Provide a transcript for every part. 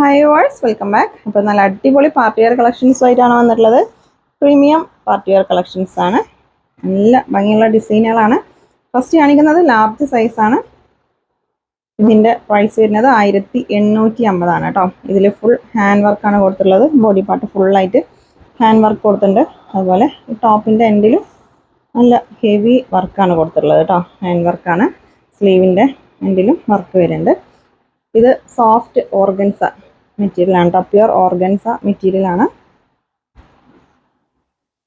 Hi verse, welcome back. അപ്പോൾ നല്ല അടിപൊളി പാർട്ടി വെയർ കളക്ഷൻസുമായിട്ടാണ് വന്നിട്ടുള്ളത്. പ്രീമിയം പാർട്ടി വെയർ കളക്ഷൻസ് ആണ്. നല്ല ഭംഗിയുള്ള ഡിസൈനുകളാണ്. ഫസ്റ്റ് കാണിക്കുന്നത് ലാർജ് സൈസാണ്. ഇതിൻ്റെ പ്രൈസ് വരുന്നത് 1850 കേട്ടോ. ഇതിൽ ഫുൾ ഹാൻഡ് വർക്കാണ് കൊടുത്തിട്ടുള്ളത്. ബോഡി പാർട്ട് ഫുള്ളായിട്ട് ഹാൻഡ് വർക്ക് കൊടുത്തിട്ടുണ്ട്. അതുപോലെ ഈ ടോപ്പിൻ്റെ എൻഡിലും നല്ല ഹെവി വർക്കാണ് കൊടുത്തിട്ടുള്ളത് കേട്ടോ. ഹാൻഡ് വർക്കാണ്. സ്ലീവിൻ്റെ എൻഡിലും വർക്ക് വരുന്നുണ്ട്. ഇത് സോഫ്റ്റ് ഓർഗൻസ മെറ്റീരിയലാണ് കേട്ടോ. പ്യുർ ഓർഗൻസ മെറ്റീരിയലാണ്.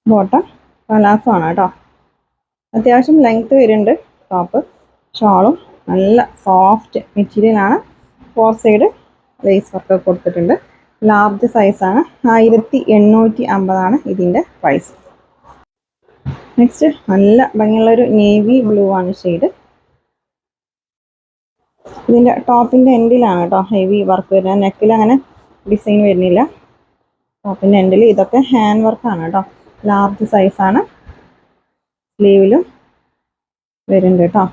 ബോട്ടം പലാസോ ആണ് കേട്ടോ. അത്യാവശ്യം ലെങ്ത് വരുന്നുണ്ട്. ടോപ്പ് ഷോളും നല്ല സോഫ്റ്റ് മെറ്റീരിയലാണ്. 4 സൈഡ് ലേസ് വർക്ക് കൊടുത്തിട്ടുണ്ട്. ലാർജ് സൈസാണ്. 1850 ഇതിൻ്റെ പ്രൈസ്. നെക്സ്റ്റ് നല്ല ഭംഗിയുള്ളൊരു നേവി ബ്ലൂ ആണ് ഷെയ്ഡ്. ഇതിൻ്റെ ടോപ്പിൻ്റെ എൻഡിലാണ് കേട്ടോ ഹെവി വർക്ക് വരുന്നത്. നെക്കിൽ അങ്ങനെ ഡിസൈൻ വരുന്നില്ല. ടോപ്പിൻ്റെ എൻഡിൽ ഇതൊക്കെ ഹാൻഡ് വർക്കാണ് കേട്ടോ. ലാർജ് സൈസാണ്. സ്ലീവിലും വരുന്നുണ്ട് കേട്ടോ.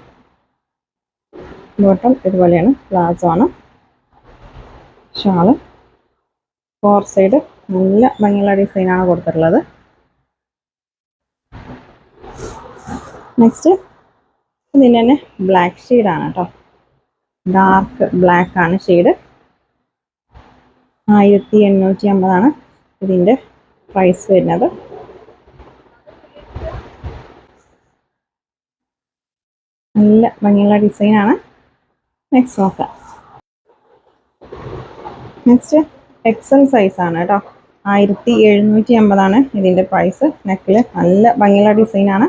ബോട്ടം ഇതുപോലെയാണ്. പ്ലാസോ ആണ്. ഷാള് 4 സൈഡ് നല്ല ഭംഗിയുള്ള ഡിസൈനാണ് കൊടുത്തിട്ടുള്ളത്. നെക്സ്റ്റ് ഇതിൻ്റെ തന്നെ ബ്ലാക്ക് ഷെയ്ഡാണ് കേട്ടോ. ഡാർക്ക് ബ്ലാക്ക് ആണ് ഷെയ്ഡ്. 1850 ഇതിൻ്റെ പ്രൈസ് വരുന്നത്. നല്ല ഭംഗിയുള്ള ഡിസൈനാണ്. നെക്സ്റ്റ് നോക്കാം. നെക്സ്റ്റ് എക്സൽ സൈസാണ് കേട്ടോ. 1750 ഇതിൻ്റെ പ്രൈസ്. നെക്കിൽ നല്ല ഭംഗിയുള്ള ഡിസൈനാണ്.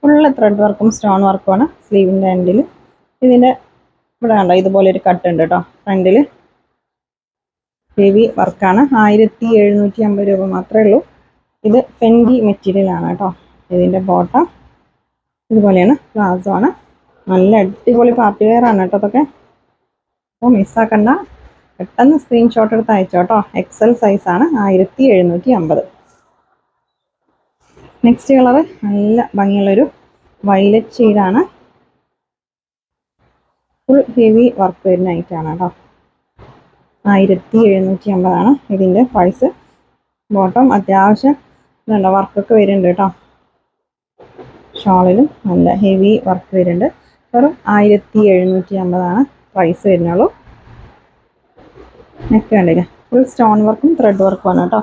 ഫുള്ള് ത്രെഡ് വർക്കും സ്റ്റോൺ വർക്കുമാണ്. സ്ലീവിൻ്റെ എൻഡിൽ ഇതിൻ്റെ ഇവിടെ കണ്ടോ ഇതുപോലെ ഒരു കട്ട് ഉണ്ട് കേട്ടോ. ഫ്രണ്ടിൽ ഹെവി വർക്കാണ്. 1750 രൂപ മാത്രമേ ഉള്ളൂ. ഇത് ഫെൻഡി മെറ്റീരിയലാണ് കേട്ടോ. ഇതിൻ്റെ ബോട്ടം ഇതുപോലെയാണ്. പ്ലാസോ ആണ്. നല്ല അടിപൊളി പാർട്ടി വെയർ ആണ് കേട്ടോ അതൊക്കെ. അപ്പോൾ മിസ്സാക്കണ്ട, പെട്ടെന്ന് സ്ക്രീൻഷോട്ട് എടുത്ത് അയച്ചോ കേട്ടോ. എക്സൽ സൈസാണ്. 1750. നെക്സ്റ്റ് കളറ് നല്ല ഭംഗിയുള്ളൊരു വയലറ്റ് ഷെയ്ഡാണ്. ഫുൾ ഹെവി വർക്ക് വരുന്ന ഐറ്റാണ് കേട്ടോ. 1750 ഇതിൻ്റെ പ്രൈസ്. ബോട്ടം അത്യാവശ്യം ഇതുണ്ടോ വർക്കൊക്കെ വരുന്നുണ്ട് കേട്ടോ. ഷോളിലും നല്ല ഹെവി വർക്ക് വരുന്നുണ്ട്. വെറും 1750 പ്രൈസ് വരുന്നുള്ളൂ. നെക്ക് കണ്ടില്ല, ഫുൾ സ്റ്റോൺ വർക്കും ത്രെഡ് വർക്കുമാണ് കേട്ടോ.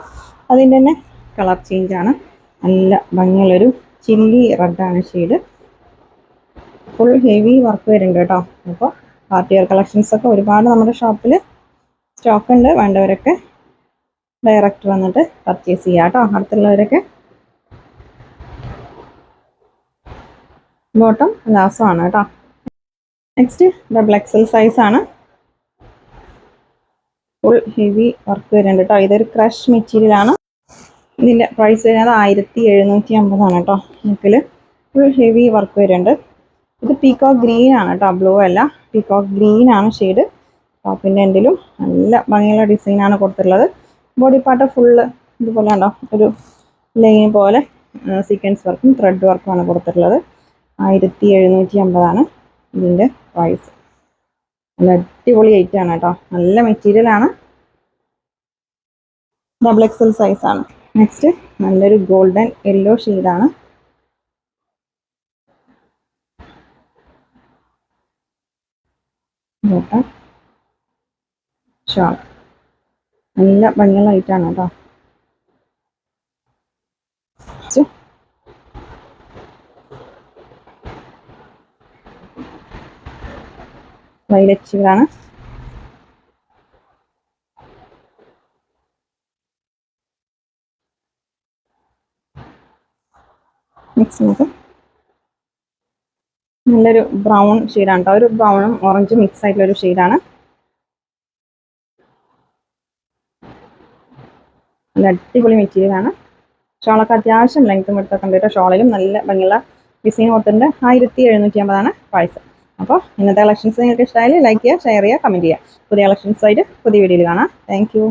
അതിൻ്റെ തന്നെ കളർ ചേഞ്ചാണ്. നല്ല ഭംഗിയുള്ളൊരു ചില്ലി റെഡാണ് ഷെയ്ഡ്. ഫുൾ ഹെവി വർക്ക് വരുന്നുണ്ട് കേട്ടോ. അപ്പോൾ പാർട്ടി വെയർ കളക്ഷൻസൊക്കെ ഒരുപാട് നമ്മുടെ ഷോപ്പിൽ സ്റ്റോക്ക് ഉണ്ട്. വേണ്ടവരൊക്കെ ഡയറക്റ്റ് വന്നിട്ട് പർച്ചേസ് ചെയ്യാം കേട്ടോ. അടുത്തുള്ളവരൊക്കെ. ബോട്ടം ലാസോ ആണ് കേട്ടോ. നെക്സ്റ്റ് ഡബിൾ എക്സൽ സൈസാണ്. ഫുൾ ഹെവി വർക്ക് വരുന്നുണ്ട് കേട്ടോ. ഇതൊരു ക്രഷ് മെറ്റീരിയലാണ്. ഇതിൻ്റെ പ്രൈസ് വരുന്നത് 1750 കേട്ടോ. നെക്കിൽ ഫുൾ ഹെവി വർക്ക് വരുന്നുണ്ട്. ഇത് പീകോക്ക് ഗ്രീൻ ആണ് കേട്ടോ. ബ്ലൂ അല്ല, പീകോക്ക് ഗ്രീൻ ആണ് ഷെയ്ഡ്. ടോപ്പിൻ്റെ എൻഡിലും നല്ല ഭംഗിയുള്ള ഡിസൈനാണ് കൊടുത്തിട്ടുള്ളത്. ബോഡി പാർട്ട് ഫുള്ള് ഇതുപോലെ ഉണ്ടോ ഒരു ലൈൻ പോലെ സീക്വൻസ് വർക്കും ത്രെഡ് വർക്കുമാണ് കൊടുത്തിട്ടുള്ളത്. 1750 ഇതിൻ്റെ പ്രൈസ്. നല്ല അടിപൊളി ഐറ്റാണ് കേട്ടോ. നല്ല മെറ്റീരിയലാണ്. ഡബിൾ എക്സൽ സൈസാണ്. നെക്സ്റ്റ് നല്ലൊരു ഗോൾഡൻ യെല്ലോ ഷെയ്ഡാണ്. ബോട്ടം ഷോൾ നല്ല ഭംഗിയുള്ള ഐറ്റാണ് കേട്ടോ. വയലറ്റ് ഷെയ്ഡാണ്. നെക്സ്റ്റ് നമുക്ക് നല്ലൊരു ബ്രൗൺ ഷെയ്ഡാണ് കേട്ടോ. ഒരു ബ്രൗണും ഓറഞ്ചും മിക്സ് ആയിട്ടുള്ളൊരു ഷെയ്ഡാണ്. നല്ല അടിപൊളി മെറ്റീരിയലാണ്. ഷോളൊക്കെ അത്യാവശ്യം ലെങ്ത്തും എടുത്തൊക്കെ ഉണ്ട് കേട്ടോ. ഷോളിലും നല്ല ഭംഗിയുള്ള ഡിസൈൻ കൊടുത്തിട്ടുണ്ട്. 1750 പ്രൈസ്. അപ്പോൾ ഇന്നത്തെ കളക്ഷൻസ് നിങ്ങൾക്ക് ഇഷ്ടമായാലും ലൈക്ക് ചെയ്യുക, ഷെയർ ചെയ്യുക, കമൻറ്റ് ചെയ്യുക. പുതിയ കളക്ഷൻസായിട്ട് പുതിയ വീഡിയോയിൽ കാണാം. Thank you.